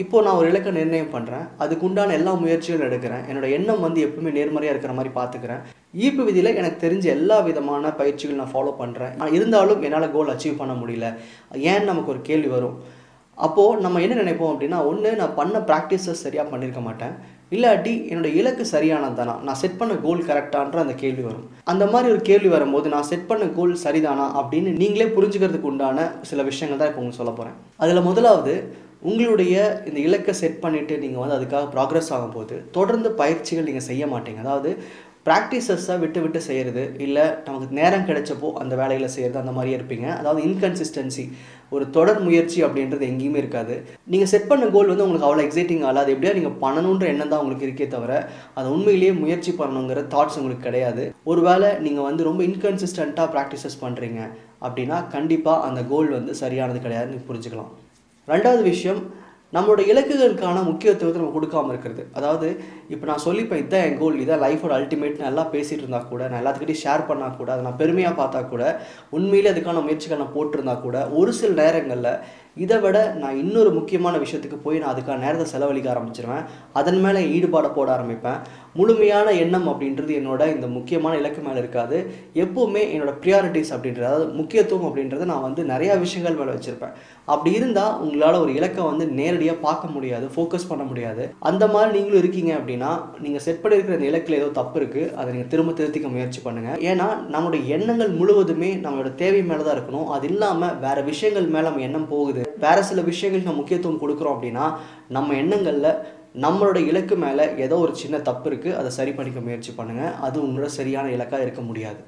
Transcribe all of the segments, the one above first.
இப்போ நான் ஒரு இலக்க நிர்ணயம் பண்ணுறேன், அதுக்கு உண்டான எல்லா முயற்சிகளும் எடுக்கிறேன், என்னோட எண்ணம் வந்து எப்பவுமே நேர்மறையாக இருக்கிற மாதிரி பார்த்துக்கிறேன். ஈர்ப்பு விதியில் எனக்கு தெரிஞ்ச எல்லா விதமான பயிற்சிகள் நான் ஃபாலோ பண்ணுறேன். இருந்தாலும் என்னால் கோல் அச்சீவ் பண்ண முடியல, ஏன்னு நமக்கு ஒரு கேள்வி வரும். அப்போது நம்ம என்ன நினைப்போம் அப்படின்னா, ஒன்று நான் பண்ண ப்ராக்டிஸஸ் சரியாக பண்ணியிருக்க மாட்டேன், இல்லாட்டி என்னோடய இலக்கு சரியானது தானா, நான் செட் பண்ண கோல் கரெக்டான்ற அந்த கேள்வி வரும். அந்த மாதிரி ஒரு கேள்வி வரும்போது நான் செட் பண்ண கோல் சரிதானா அப்படின்னு நீங்களே புரிஞ்சுக்கிறதுக்கு உண்டான சில விஷயங்கள் தான் இப்போ உங்களுக்கு சொல்ல போகிறேன். அதில் முதலாவது, உங்களுடைய இந்த இலக்கை செட் பண்ணிவிட்டு நீங்கள் வந்து அதுக்காக ப்ராக்ரஸ் ஆகும்போது தொடர்ந்து பயிற்சிகள் நீங்கள் செய்ய மாட்டீங்க. அதாவது ப்ராக்டிசஸை விட்டு செய்கிறது, இல்லை நமக்கு நேரம் கிடைச்சப்போ அந்த வேலையில் செய்கிறது, அந்த மாதிரியே இருப்பீங்க. அதாவது இன்கன்சிஸ்டன்சி, ஒரு தொடர் முயற்சி அப்படின்றது எங்கேயுமே இருக்காது. நீங்கள் செட் பண்ண கோல் வந்து உங்களுக்கு அவ்வளோ எக்ஸைட்டிங் ஆகல, அது எப்படியா நீங்கள் பண்ணணுன்ற எண்ணம் தான் உங்களுக்கு இருக்கே தவிர அதை உண்மையிலேயே முயற்சி பண்ணணுங்கிற தாட்ஸ் உங்களுக்கு கிடையாது. ஒருவேளை நீங்கள் வந்து ரொம்ப இன்கன்சிஸ்டண்ட்டாக ப்ராக்டிசஸ் பண்ணுறீங்க அப்படின்னா கண்டிப்பாக அந்த கோல் வந்து சரியானது கிடையாதுன்னு புரிஞ்சுக்கலாம். ரெண்டாவது விஷயம், நம்மளோட இலக்குகளுக்கான முக்கியத்துவத்தை நம்ம கொடுக்காமல் இருக்கிறது. அதாவது இப்போ நான் சொல்லிப்பேன், இதான் என் கோல், இதான் லைஃபோட அல்டிமேட், நல்லா பேசிகிட்டு இருந்தால் கூட, நான் எல்லாத்துக்கிட்டையும் ஷேர் பண்ணால் கூட, அதை நான் பெருமையாக பார்த்தா கூட, உண்மையிலே அதுக்கான முயற்சிகள் நான் போட்டிருந்தா கூட, ஒரு சில நேரங்களில் இதை விட நான் இன்னொரு முக்கியமான விஷயத்துக்கு போய் நான் அதுக்கான நேரத்தை செலவழிக்க ஆரம்பிச்சிருவேன். அதன் மேலே ஈடுபாடை போட ஆரம்பிப்பேன். முழுமையான எண்ணம் அப்படின்றது என்னோட இந்த முக்கியமான இலக்கு மேலே இருக்காது. எப்போவுமே என்னோடய ப்ரியாரிட்டிஸ் அப்படின்றது, அதாவது முக்கியத்துவம் அப்படின்றது நான் வந்து நிறையா விஷயங்கள் மேலே வச்சுருப்பேன். அப்படி இருந்தால் உங்களால் ஒரு இலக்கை வந்து நேரடியாக பார்க்க முடியாது, ஃபோக்கஸ் பண்ண முடியாது. அந்த மாதிரி நீங்களும் இருக்கீங்க அப்படின்னா நீங்கள் செட் பண்ணியிருக்கிற இந்த இலக்கில் ஏதோ தப்பு இருக்குது, அதை நீங்கள் திரும்ப திருத்திக்க முயற்சி பண்ணுங்கள். ஏன்னா நம்மளுடைய எண்ணங்கள் முழுவதுமே நம்மளோட தேவை மேலே தான் இருக்கணும். அது இல்லாமல் வேறு விஷயங்கள் மேலே நம்ம எண்ணம் போகுது, வேறு சில விஷயங்களுக்கு நம்ம முக்கியத்துவம் கொடுக்குறோம் அப்படின்னா நம்ம எண்ணங்களில் நம்மளோட இலக்கு மேலே ஏதோ ஒரு சின்ன தப்பு இருக்குது, அதை சரி பண்ணிக்க முயற்சி பண்ணுங்கள். அது உங்களோட சரியான இலக்காக இருக்க முடியாது.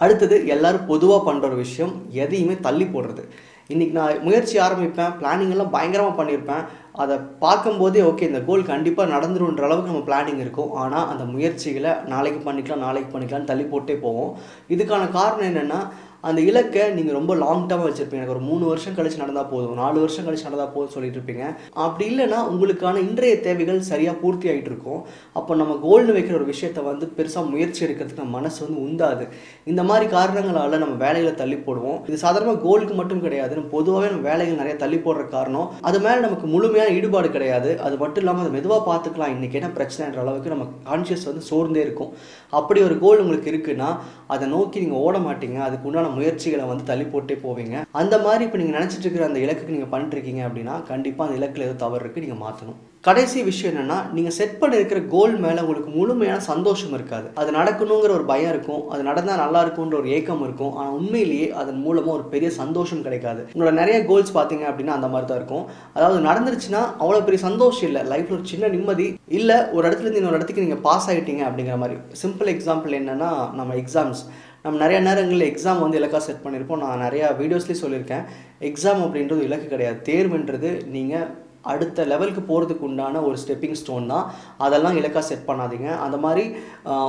அடுத்தது, எல்லோரும் பொதுவாக பண்ணுற ஒரு விஷயம், எதையுமே தள்ளி போடுறது. இன்றைக்கி நான் முயற்சி ஆரம்பிப்பேன், பிளானிங் எல்லாம் பயங்கரமாக பண்ணியிருப்பேன், அதை பார்க்கும்போதே ஓகே இந்த கோல் கண்டிப்பாக நடந்துருன்ற அளவுக்கு நம்ம பிளானிங் இருக்கும். ஆனால் அந்த முயற்சிகளை நாளைக்கு பண்ணிக்கலாம்னு தள்ளி போட்டே போவோம். இதுக்கான காரணம் என்னென்னா, அந்த இலக்கை நீங்கள் ரொம்ப லாங் டேர்மாக வச்சுருப்பீங்க. எனக்கு ஒரு 3 வருஷம் கழிச்சு நடந்தால் போதும், 4 வருஷம் கழிச்சு நடந்தால் போதும் சொல்லிட்டு இருப்பீங்க. அப்படி இல்லைன்னா உங்களுக்கான இன்றைய தேவைகள் சரியாக பூர்த்தி ஆகிட்டு இருக்கும். அப்போ நம்ம கோல்னு வைக்கிற ஒரு விஷயத்தை வந்து பெருசாக முயற்சி எடுக்கிறதுக்கு நம்ம மனசு வந்து உந்தாது. இந்த மாதிரி காரணங்களால் நம்ம வேலைகளை தள்ளி போடுவோம். இது சாதாரணமாக கோலுக்கு மட்டும் கிடையாது, நம்ம பொதுவாகவே நம்ம வேலைகள் நிறைய தள்ளி போடுற காரணம் அது மேலே நமக்கு முழுமையான ஈடுபாடு கிடையாது. அது மட்டும் இல்லாமல் அதை மெதுவாக பார்த்துக்கலாம், இன்றைக்கி என்ன பிரச்சனைன்ற அளவுக்கு நம்ம கான்ஷியஸ் வந்து சோர்ந்தே இருக்கும். அப்படி ஒரு கோல் உங்களுக்கு இருக்குன்னா அதை நோக்கி நீங்கள் ஓட மாட்டீங்க, அதுக்கு உண்டான முயற்சிகளை வந்து தள்ளி போட்டே போவீங்க. அந்த மாதிரி இப்போ நீங்கள் நினச்சிட்டு இருக்கிற அந்த இலக்குக்கு நீங்கள் பண்ணிட்டுருக்கீங்க அப்படின்னா கண்டிப்பாக அந்த இலக்கில் ஏதோ தவறு இருக்குது, நீங்கள் மாற்றணும். கடைசி விஷயம் என்னென்னா, நீங்கள் செட் பண்ணியிருக்கிற கோல் மேலே உங்களுக்கு முழுமையான சந்தோஷம் இருக்காது. அது நடக்கணுங்கிற ஒரு பயம் இருக்கும், அது நடந்தால் நல்லா இருக்கும்ன்ற ஒரு ஏக்கம் இருக்கும். ஆனால் உண்மையிலேயே அதன் மூலமாக ஒரு பெரிய சந்தோஷம் கிடைக்காது. உங்களோட நிறைய கோல்ஸ் பார்த்தீங்க அப்படின்னா அந்த மாதிரி தான் இருக்கும். அதாவது நடந்துருச்சுன்னா அவ்வளோ பெரிய சந்தோஷம் இல்லை, லைஃப்பில் ஒரு சின்ன நிம்மதி இல்லை, ஒரு இடத்துலேருந்து இன்னொரு இடத்துக்கு நீங்கள் பாஸ் ஆகிட்டீங்க அப்படிங்கிற மாதிரி. சிம்பிள் எக்ஸாம்பிள் என்னென்னா, நம்ம எக்ஸாம்ஸ், நம்ம நிறைய நேரங்களில் எக்ஸாம் வந்து இலக்காக செட் பண்ணியிருப்போம். நான் நிறையா வீடியோஸ்லேயும் சொல்லியிருக்கேன், எக்ஸாம் அப்படின்றது இலக்கு கிடையாது. தேர்வுன்றது நீங்கள் அடுத்த லெவலுக்கு போகிறதுக்கு உண்டான ஒரு ஸ்டெப்பிங் ஸ்டோன் தான். அதெல்லாம் இலக்காக செட் பண்ணாதீங்க. அந்த மாதிரி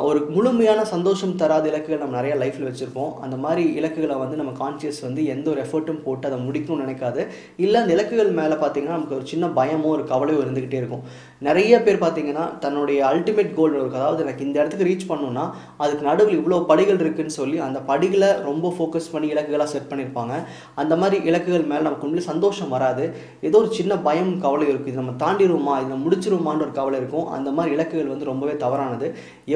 ஒரு முழுமையான சந்தோஷம் தராத இலக்குகள் நம்ம நிறைய லைஃப்பில் வச்சுருப்போம். அந்த மாதிரி இலக்குகளை வந்து நம்ம கான்ஷியஸ் வந்து எந்த ஒரு எஃபர்ட்டும் போட்டு அதை முடிக்கணும்னு நினைக்காது. இல்லை அந்த இலக்குகள் மேலே பார்த்திங்கன்னா நமக்கு ஒரு சின்ன பயமோ ஒரு கவலையோ இருந்துக்கிட்டே இருக்கும். நிறைய பேர் பார்த்திங்கன்னா தன்னுடைய அல்டிமேட் கோல் இருக்குது, அதாவது எனக்கு இந்த இடத்துக்கு ரீச் பண்ணணும்னா அதுக்கு நடுவில் இவ்வளோ படிகள் இருக்குதுன்னு சொல்லி அந்த படிகளை ரொம்ப ஃபோக்கஸ் பண்ணி இலக்குகளாக செட் பண்ணியிருப்பாங்க. அந்த மாதிரி இலக்குகள் மேலே நமக்கு உண்மையிலே சந்தோஷம் வராது, ஏதோ ஒரு சின்ன பயம் கவலை இருக்குது, இது நம்ம தாண்டிடுவோமா, இதை முடிச்சிருவோமான்ற ஒரு கவலை இருக்கும். அந்த மாதிரி இலக்குகள் வந்து ரொம்பவே தவறானது.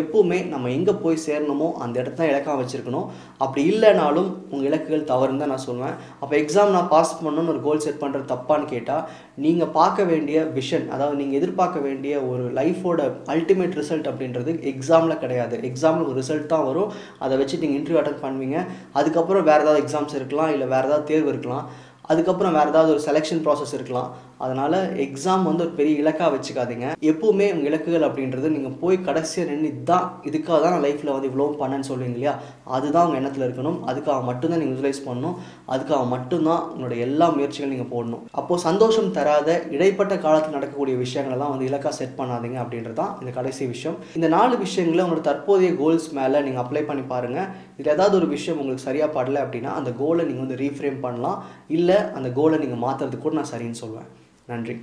எப்பவுமே நம்ம எங்கே போய் சேரணுமோ அந்த இடத்த தான் இலக்காக வச்சுருக்கணும். அப்படி இல்லைனாலும் உங்கள் இலக்குகள் தவறுன்னு தான் நான் சொல்லுவேன். அப்போ எக்ஸாம் நான் பாஸ் பண்ணணும்னு ஒரு கோல் செட் பண்ணுறது தப்பான்னு கேட்டால், நீங்கள் பார்க்க வேண்டிய விஷன், அதாவது நீங்கள் எதிர்பார்க்க வேண்டிய ஒரு லைஃபோட அல்டிமேட் ரிசல்ட் அப்படின்றது எக்ஸாமில் கிடையாது. எக்ஸாமில் ஒரு ரிசல்ட் தான் வரும், அதை வச்சு நீங்கள் இன்டர்வியூ அட்டெண்ட் பண்ணுவீங்க. அதுக்கப்புறம் வேறு ஏதாவது எக்ஸாம்ஸ் இருக்கலாம், இல்லை வேறு ஏதாவது தேர்வு இருக்கலாம், அதுக்கப்புறம் வேறு ஏதாவது ஒரு செலெக்ஷன் ப்ராசஸ் இருக்கலாம். அதனால் எக்ஸாம் வந்து ஒரு பெரிய இலக்காக வச்சுக்காதீங்க. எப்போவுமே உங்கள் இலக்குகள் அப்படின்றது நீங்கள் போய் கடைசியாக நின்று இதுக்காக தான் நான் லைஃப்பில் வந்து இவ்வளோ பண்ணேன்னு சொல்லுவீங்க இல்லையா, அதுதான் உங்கள் எண்ணத்தில் இருக்கணும். அதுக்காக மட்டும்தான் நீங்கள் யூட்டிலைஸ் பண்ணணும், அதுக்காக மட்டும்தான் உங்களோட எல்லா முயற்சிகளும் நீங்கள் போடணும். அப்போது சந்தோஷம் தராத இடைப்பட்ட காலத்தில் நடக்கக்கூடிய விஷயங்களெல்லாம் வந்து இலக்காக செட் பண்ணாதீங்க அப்படின்றது தான் இந்த கடைசி விஷயம். இந்த 4 விஷயங்களை உங்களோட தற்போதைய கோல்ஸ் மேலே நீங்கள் அப்ளை பண்ணி பாருங்கள். இதில் ஏதாவது ஒரு விஷயம் உங்களுக்கு சரியாக படலை அப்படின்னா அந்த கோலை நீங்கள் வந்து ரீஃப்ரேம் பண்ணலாம், இல்லை அந்த கோலை நீங்கள் மாற்றுறதுக்கு கூட நான் சரின்னு சொல்லுவேன். நன்றி.